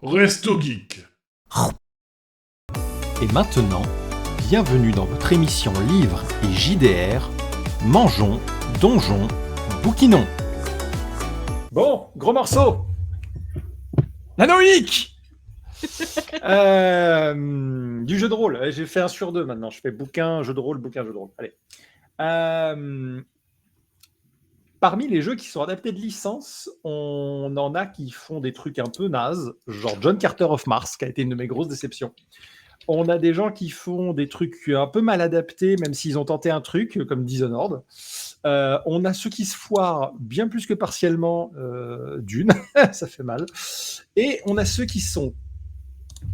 Resto Geek. Et maintenant, bienvenue dans votre émission Livres et JDR. Mangeons, donjon, bouquinons. Bon, gros morceau. Nanoïque. Du jeu de rôle. J'ai fait 1 sur 2 maintenant. Je fais bouquin, jeu de rôle, bouquin, jeu de rôle. Allez. Parmi les jeux qui sont adaptés de licence, on en a qui font des trucs un peu nazes, genre John Carter of Mars, qui a été une de mes grosses déceptions. On a des gens qui font des trucs un peu mal adaptés, même s'ils ont tenté un truc, comme Dishonored. On a ceux qui se foirent bien plus que partiellement d'une, ça fait mal. Et on a ceux qui sont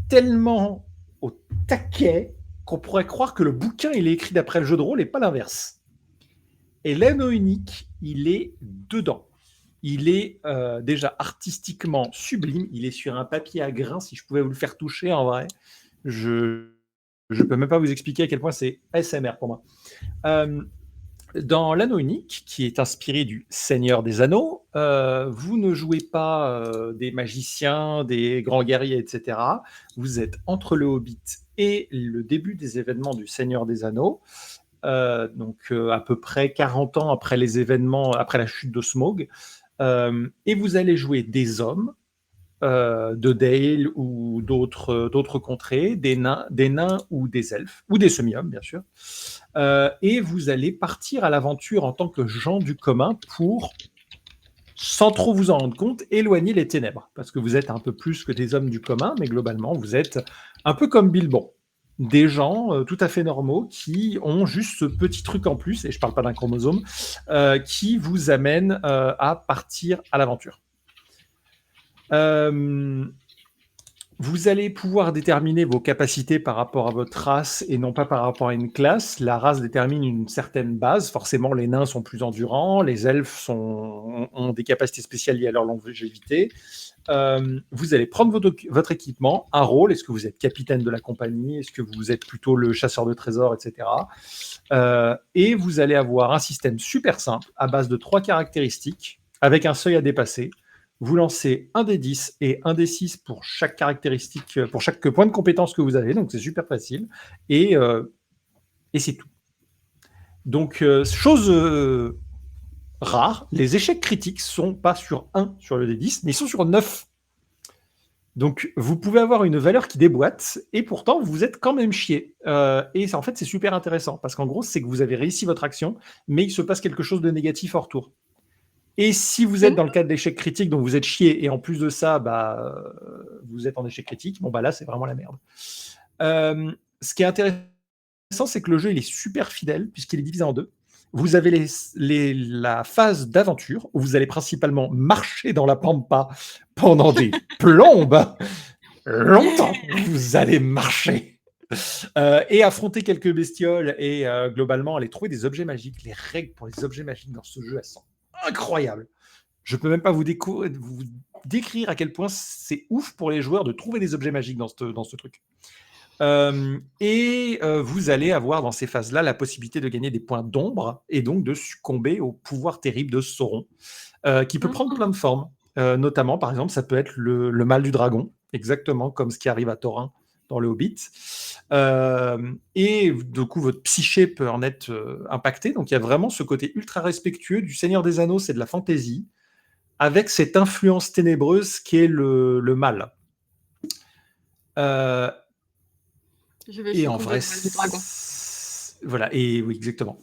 tellement au taquet qu'on pourrait croire que le bouquin il est écrit d'après le jeu de rôle et pas l'inverse. Et l'anneau unique, il est dedans. Il est déjà artistiquement sublime. Il est sur un papier à grains. Si je pouvais vous le faire toucher, en vrai, je ne peux même pas vous expliquer à quel point c'est ASMR pour moi. Dans l'anneau unique, qui est inspiré du Seigneur des Anneaux, vous ne jouez pas des magiciens, des grands guerriers, etc. Vous êtes entre le Hobbit et le début des événements du Seigneur des Anneaux. Donc à peu près 40 ans après les événements, après la chute de Smaug, et vous allez jouer des hommes de Dale ou d'autres contrées, des nains ou des elfes, ou des semi-hommes bien sûr, et vous allez partir à l'aventure en tant que gens du commun pour, sans trop vous en rendre compte, éloigner les ténèbres, parce que vous êtes un peu plus que des hommes du commun, mais globalement vous êtes un peu comme Bilbon. Des gens tout à fait normaux qui ont juste ce petit truc en plus, et je ne parle pas d'un chromosome, qui vous amène à partir à l'aventure. Vous allez pouvoir déterminer vos capacités par rapport à votre race et non pas par rapport à une classe. La race détermine une certaine base. Forcément, les nains sont plus endurants, les elfes ont des capacités spéciales liées à leur longévité. Vous allez prendre votre équipement, un rôle. Est-ce que vous êtes capitaine de la compagnie? Est-ce que vous êtes plutôt le chasseur de trésors, etc. Et vous allez avoir un système super simple à base de 3 caractéristiques avec un seuil à dépasser. Vous lancez un des 10 et un des 6 pour chaque caractéristique, pour chaque point de compétence que vous avez. Donc, c'est super facile. Et c'est tout. Donc, chose rare, les échecs critiques sont pas sur 1 sur le D10, mais ils sont sur 9. Donc, vous pouvez avoir une valeur qui déboîte et pourtant, vous êtes quand même chié. Et en fait, c'est super intéressant parce qu'en gros, c'est que vous avez réussi votre action, mais il se passe quelque chose de négatif en retour. Et si vous êtes dans le cadre d'échec critique, donc vous êtes chié, et en plus de ça, vous êtes en échec critique, bon, là, c'est vraiment la merde. Ce qui est intéressant, c'est que le jeu, il est super fidèle, puisqu'il est divisé en 2. Vous avez la phase d'aventure, où vous allez principalement marcher dans la pampa pendant des plombes. Longtemps, vous allez marcher. Et affronter quelques bestioles, et globalement, aller trouver des objets magiques. Les règles pour les objets magiques dans ce jeu, elles sont incroyable. Je peux même pas vous décrire à quel point c'est ouf pour les joueurs de trouver des objets magiques dans ce truc. Vous allez avoir dans ces phases-là la possibilité de gagner des points d'ombre et donc de succomber au pouvoir terrible de Sauron, qui peut prendre plein de formes. Notamment, par exemple, ça peut être le mal du dragon, exactement comme ce qui arrive à Thorin dans le Hobbit. Et du coup, votre psyché peut en être impactée. Donc, il y a vraiment ce côté ultra respectueux du Seigneur des Anneaux, c'est de la fantaisie, avec cette influence ténébreuse qui est le mal. Et en vrai, voilà, et oui, exactement.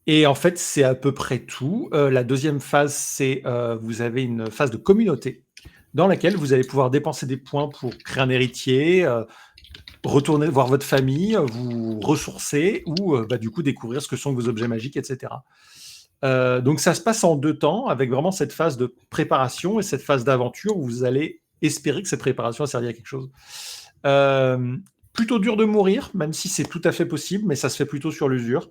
Et en fait, c'est à peu près tout. La deuxième phase, c'est vous avez une phase de communauté dans laquelle vous allez pouvoir dépenser des points pour créer un héritier, retourner voir votre famille, vous ressourcer ou du coup découvrir ce que sont vos objets magiques, etc. Donc ça se passe en 2 temps avec vraiment cette phase de préparation et cette phase d'aventure où vous allez espérer que cette préparation a servi à quelque chose. Plutôt dur de mourir, même si c'est tout à fait possible, mais ça se fait plutôt sur l'usure.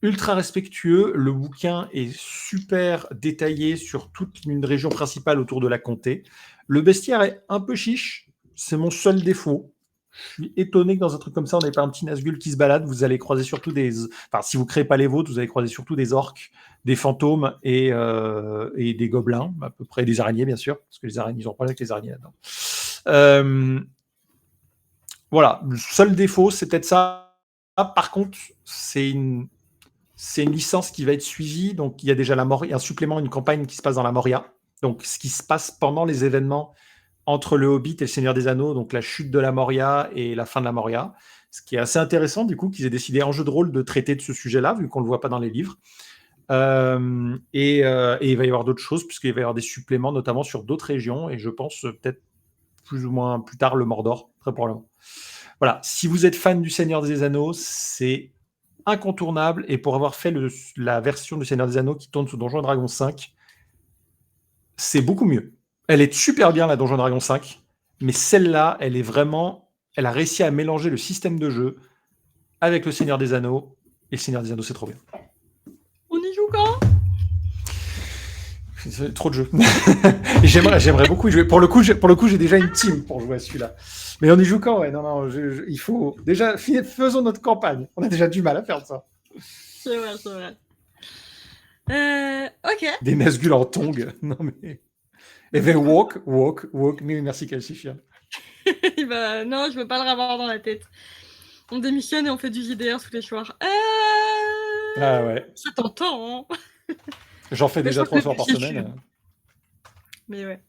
Ultra respectueux, le bouquin est super détaillé sur toute une région principale autour de la comté. Le bestiaire est un peu chiche, c'est mon seul défaut. Je suis étonné que dans un truc comme ça, on n'ait pas un petit Nazgûl qui se balade. Vous allez croiser surtout des. Enfin, si vous créez pas les vôtres, vous allez croiser surtout des orques, des fantômes et des gobelins, à peu près des araignées, bien sûr, parce que les araignées, ils ont pas avec les araignées là-dedans. Voilà, le seul défaut, c'est peut-être ça. Par contre, c'est une licence qui va être suivie. Donc, il y a déjà un supplément, une campagne qui se passe dans la Moria. Donc, ce qui se passe pendant les événements entre le Hobbit et le Seigneur des Anneaux, donc la chute de la Moria et la fin de la Moria. Ce qui est assez intéressant, du coup, qu'ils aient décidé en jeu de rôle de traiter de ce sujet-là, vu qu'on ne le voit pas dans les livres. Et il va y avoir d'autres choses, puisqu'il va y avoir des suppléments, notamment sur d'autres régions, et je pense peut-être plus ou moins plus tard le Mordor, très probablement. Voilà, si vous êtes fan du Seigneur des Anneaux, c'est incontournable, et pour avoir fait la version du Seigneur des Anneaux qui tourne sous Donjons et Dragons 5, c'est beaucoup mieux. Elle est super bien, la Donjon Dragon 5, mais celle-là, elle est vraiment... Elle a réussi à mélanger le système de jeu avec le Seigneur des Anneaux, et le Seigneur des Anneaux, c'est trop bien. On y joue quand? C'est trop de jeux. J'aimerais beaucoup y jouer. Pour le coup, j'ai déjà une team pour jouer à celui-là. Mais on y joue quand? Ouais, non, il faut... Déjà, faisons notre campagne. On a déjà du mal à faire ça. C'est vrai. Ok. Des Nazgûl en tongs. Non, mais... Et then walk. Mais merci, Calcifian. Bah, non, je veux pas le revoir dans la tête. On démissionne et on fait du JDR tous les soirs. Ah ouais. Ça t'entend, hein. J'en fais déjà 3 soirs par semaine. Mais ouais.